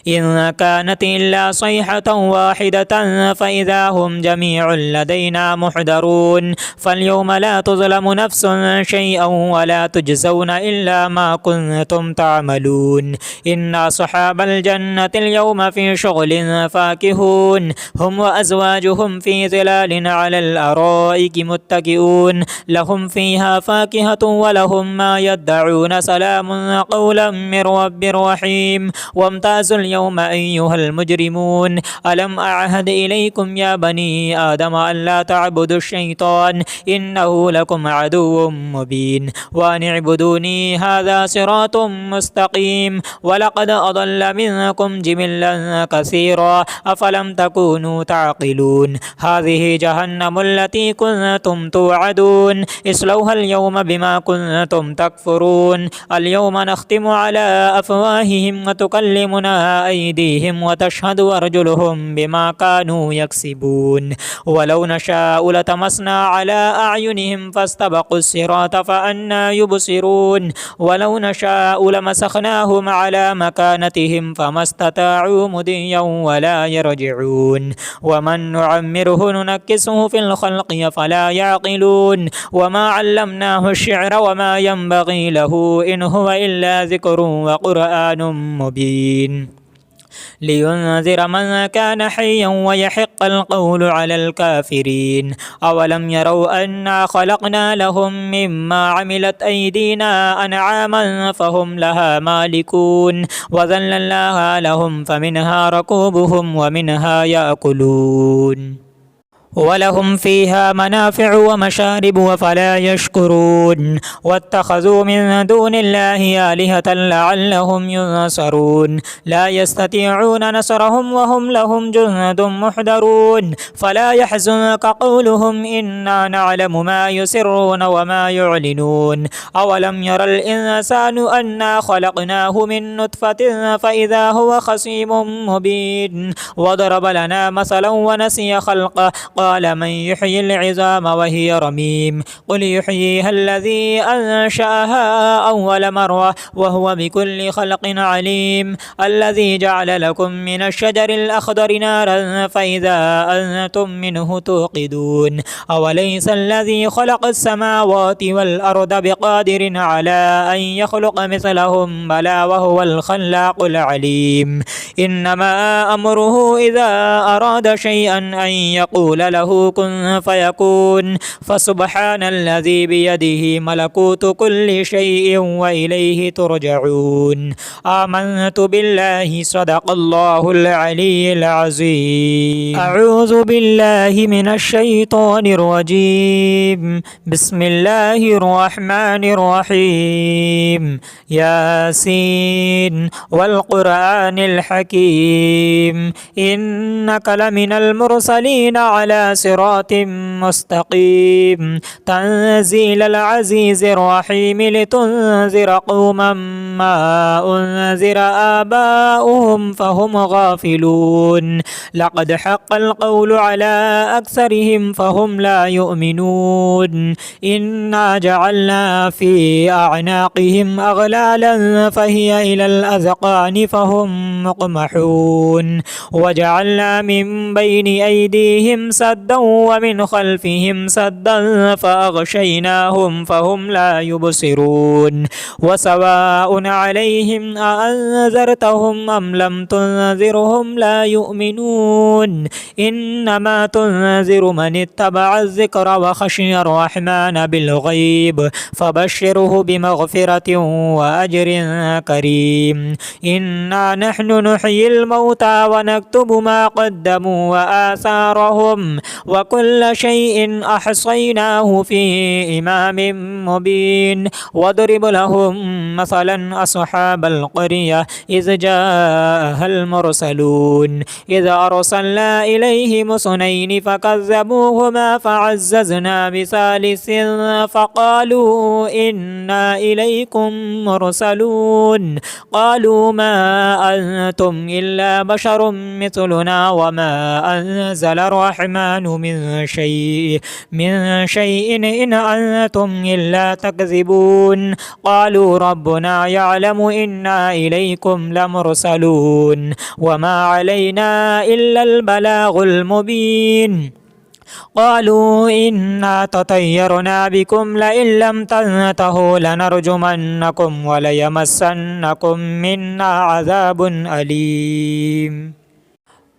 إن كانت إلا صيحة واحدة فإذا هم جميع لدينا محضرون فاليوم لا تظلم نفس شيئا ولا تجزون إلا ما كنتم تعملون إن أصحاب الجنة اليوم في شغل فاكهون هم وأزواجهم في ظلال على الأرائك متكئون لهم فيها فاكهة ولهم ما يدعون سلام قولا من رب رحيم وامتازوا اليوم أيها المجرمون ألم أعهد إليكم يا بني آدم ألا تعبدوا الشيطان إنه لكم عدو مبين وأن اعبدوني هذا صراط مستقيم ولقد أضل منكم جبلا كثيرا أفلم تكونوا تعقلون هذه جهنم التي كنتم توعدون اصلوها اليوم بما كنتم تكفرون اليوم نختم على أفواههم وتكلمنا أيديهم وتشهد أرجلهم بما كانوا يكسبون ولو نشاء لتمسنا على أعينهم فاستبقوا الصراط فأنى يبصرون ولو نشاء لمسخناهم على مكانتهم فما استطاعوا مضيا ولا يرجعون ومن نعمره ننكسه في الخلق فلا يعقلون وما علمناه الشعر وما ينبغي له إن هو إلا ذكر وقرآن مبين لينذر من كان حيا ويحق القول على الكافرين أولم يروا أنا خلقنا لهم مما عملت أيدينا أنعاما فهم لها مالكون وذللناها لهم فمنها ركوبهم ومنها يأكلون ولهم فيها منافع ومشارب وفلا يشكرون واتخذوا من دون الله آلهة لعلهم ينصرون لا يستطيعون نصرهم وهم لهم جند محضرون فلا يحزنك قولهم إنا نعلم ما يسرون وما يعلنون أولم ير الإنسان أنا خلقناه من نطفة فإذا هو خصيم مبين وضرب لنا مثلا ونسي خلقه قال من يحيي العظام وهي رميم قل يحييها الذي أنشأها أول مرة وهو بكل خلق عليم الذي جعل لكم من الشجر الأخضر نارا فإذا أنتم منه توقدون أوليس الذي خلق السماوات والأرض بقادر على أن يخلق مثلهم بلى وهو الخلاق العليم إنما أمره إذا أراد شيئا أن يقول له كن فيكون فسبحان الذي بيده ملكوت كل شيء وإليه ترجعون آمنت بالله صدق الله العلي العظيم أعوذ بالله من الشيطان الرجيم بسم الله الرحمن الرحيم ياسين والقرآن الحكيم إنك لمن المرسلين على صراط مستقيم تنزيل العزيز الرحيم لتنذر قوما ما أنذر آباؤهم فهم غافلون لقد حق القول على أكثرهم فهم لا يؤمنون إنا جعلنا في أعناقهم أغلالا فهي إلى الأذقان فهم مقمحون وجعلنا من بين أيديهم سدا ومن خلفهم سدا فأغشيناهم فهم لا يبصرون وسواء عليهم أأنذرتهم أم لم تنذرهم لا يؤمنون إنما تنذر من اتبع الذكر وخشي الرحمن بالغيب فبشره بمغفرة وأجر كريم إنا نحن نحيي الموتى ونكتب ما قدموا وآثارهم وكل شيء أحصيناه في إمام مبين واضرب لهم مثلا أصحاب القرية إذ جاءها المرسلون إذ أرسلنا إليهم اثنين فكذبوهما فعززنا بثالث فقالوا إنا إليكم مرسلون قالوا ما أنتم إلا بشر مثلنا وما أنزل الرحمن الرحمن من شيء إن أنتم إلا تكذبون قالوا ربنا يعلم إنا إليكم لمرسلون وما علينا إلا البلاغ المبين قالوا إنا تطيرنا بكم لئن لم تنتهوا لنرجمنكم وليمسنكم منا عذاب أليم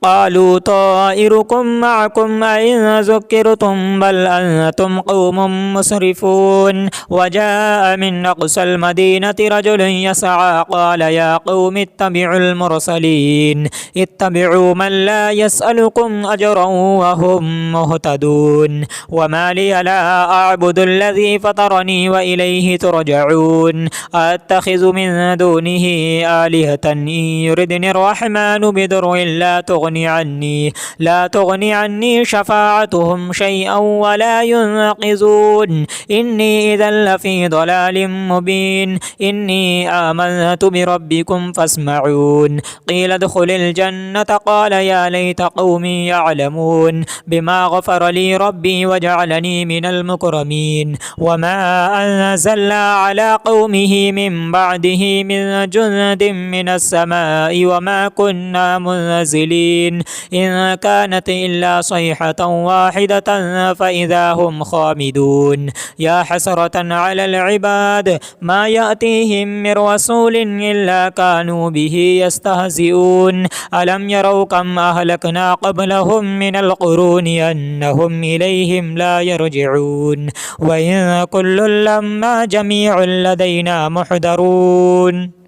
قالوا طائركم معكم أئن ذكرتم بل أنتم قوم مسرفون وجاء من أقصى المدينة رجل يسعى قال يا قوم اتبعوا المرسلين اتبعوا من لا يسألكم أجرا وهم مهتدون وما لي لا أعبد الذي فطرني وإليه ترجعون أتخذ من دونه آلهة إن يردني الرحمن بضر لا تغني عني شفاعتهم شيئا ولا ينقذون إني إذا لفي ضلال مبين إني آمنت بربكم فاسمعون قيل ادخل الجنة قال يا ليت قومي يعلمون بما غفر لي ربي وجعلني من المكرمين وما أنزلنا على قومه من بعده من جند من السماء وما كنا منزلين إن كانت إلا صيحة واحدة فإذا هم خامدون يا حسرة على العباد ما يأتيهم من رسول إلا كانوا به يستهزئون ألم يروا كم أهلكنا قبلهم من القرون أنهم إليهم لا يرجعون وإن كل لما جميع لدينا محضرون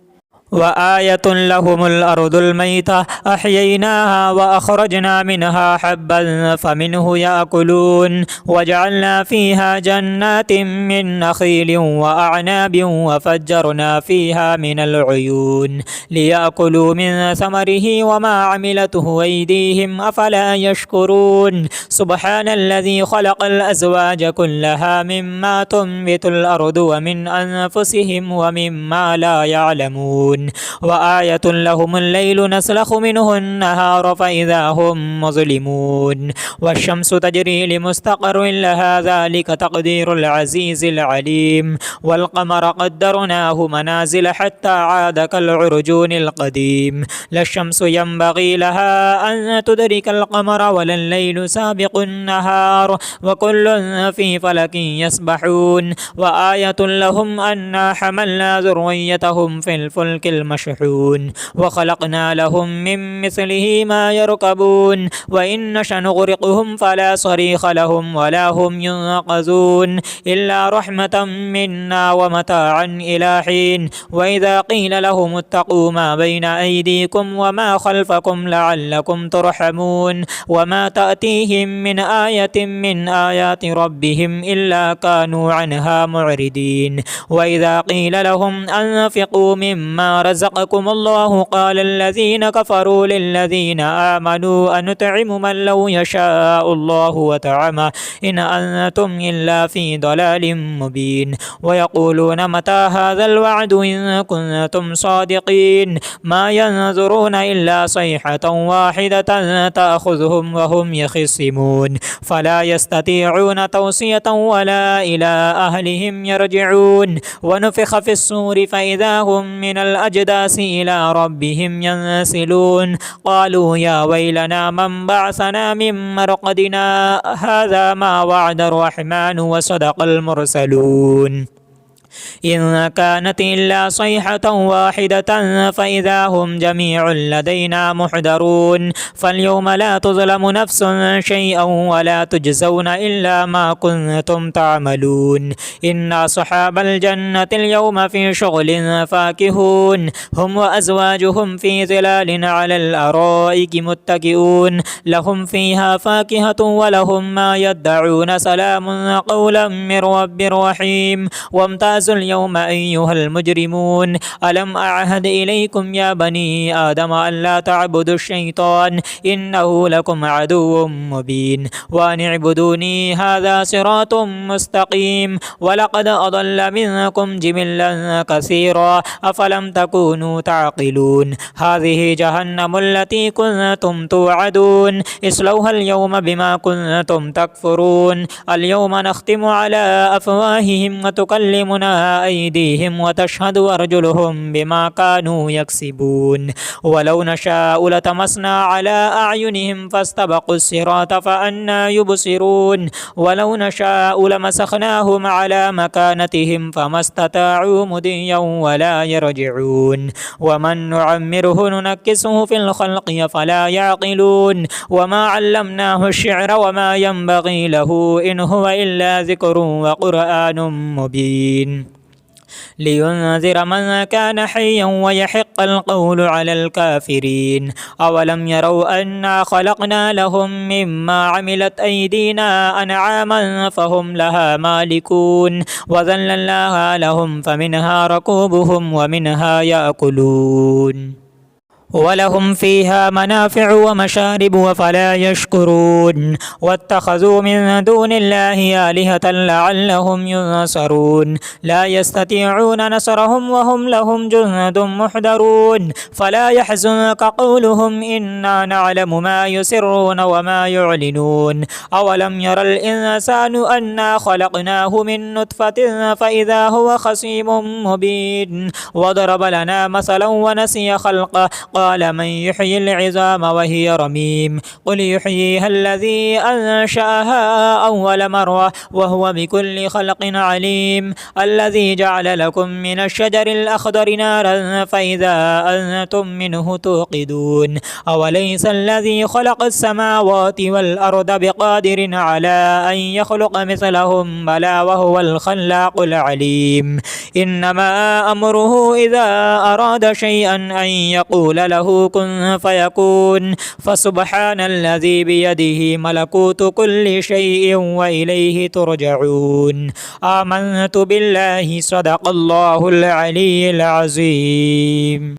وآية لهم الأرض الميتة أحييناها وأخرجنا منها حبا فمنه يأكلون وجعلنا فيها جنات من نخيل وأعناب وفجرنا فيها من العيون ليأكلوا من ثمره وما عملته أيديهم أفلا يشكرون سبحان الذي خلق الأزواج كلها مما تنبت الأرض ومن أنفسهم ومما لا يعلمون وآية لهم الليل نسلخ منه النهار فإذا هم مظلمون والشمس تجري لمستقر لها ذلك تقدير العزيز العليم والقمر قدرناه منازل حتى عاد كالعرجون القديم لا الشمس ينبغي لها أن تدرك القمر ولا الليل سابق النهار وكل في فلك يسبحون وآية لهم أنا حملنا ذريتهم في الفلك المشحون وخلقنا لهم من مثله ما يركبون وإن نشأ نغرقهم فلا صريخ لهم ولا هم ينقذون إلا رحمة منا ومتاعا إلى حين وإذا قيل لهم اتقوا ما بين أيديكم وما خلفكم لعلكم ترحمون وما تأتيهم من آية من آيات ربهم إلا كانوا عنها معرضين وإذا قيل لهم أنفقوا مما رزقكم الله قال الذين كفروا للذين آمنوا أنطعم من لو يشاء الله وطعمه إن أنتم إلا في ضلال مبين ويقولون متى هذا الوعد إن كنتم صادقين ما ينظرون إلا صيحة واحدة تأخذهم وهم يخصمون فلا يستطيعون توصية ولا إلى أهلهم يرجعون ونفخ في الصور فإذا هم من الأجداث إلى ربهم ينسلون قالوا يا ويلنا من بعثنا من مرقدنا هذا ما وعد الرحمن وصدق المرسلون إن كانت إلا صيحة واحدة فإذا هم جميع لدينا محضرون فاليوم لا تظلم نفس شيئا ولا تجزون إلا ما كنتم تعملون إن أصحاب الجنة اليوم في شغل فاكهون هم وأزواجهم في ظلال على الأرائك متكئون لهم فيها فاكهة ولهم ما يدعون سلام قولا من رب رحيم وامتازوا اليوم أيها المجرمون ألم أعهد إليكم يا بني آدم ألا تعبدوا الشيطان إنه لكم عدو مبين وأن اعبدوني هذا صراط مستقيم ولقد أضل منكم جبلا كثيرا أفلم تكونوا تعقلون هذه جهنم التي كنتم توعدون اصلوها اليوم بما كنتم تكفرون اليوم نختم على أفواههم وتكلمنا أيديهم وتشهد أرجلهم بما كانوا يكسبون ولو نشاء لتمسنا على أعينهم فاستبقوا الصراط فأنى يبصرون ولو نشاء لمسخناهم على مكانتهم فما استطاعوا مضيا ولا يرجعون ومن نعمره ننكسه في الخلق فلا يعقلون وما علمناه الشعر وما ينبغي له إن هو إلا ذكر وقرآن مبين لينذر من كان حيا ويحق القول على الكافرين أولم يروا أنا خلقنا لهم مما عملت أيدينا أنعاما فهم لها مالكون وذللناها لهم فمنها ركوبهم ومنها يأكلون ولهم فيها منافع ومشارب وفلا يشكرون واتخذوا من دون الله آلهة لعلهم ينصرون لا يستطيعون نصرهم وهم لهم جند محضرون فلا يحزنك قولهم إنا نعلم ما يسرون وما يعلنون أولم ير الإنسان أنا خلقناه من نطفة فإذا هو خصيم مبين وضرب لنا مثلا ونسي خلقه قال من يحيي العظام وهي رميم قل يحييها الذي أنشأها أول مرة وهو بكل خلق عليم الذي جعل لكم من الشجر الأخضر نارا فإذا أنتم منه توقدون أوليس الذي خلق السماوات والأرض بقادر على أن يخلق مثلهم بلى وهو الخلاق العليم إنما أمره إذا أراد شيئا أن يقول له كن فيكون فسبحان الذي بيده ملكوت كل شيء وإليه ترجعون آمنت بالله صدق الله العلي العظيم.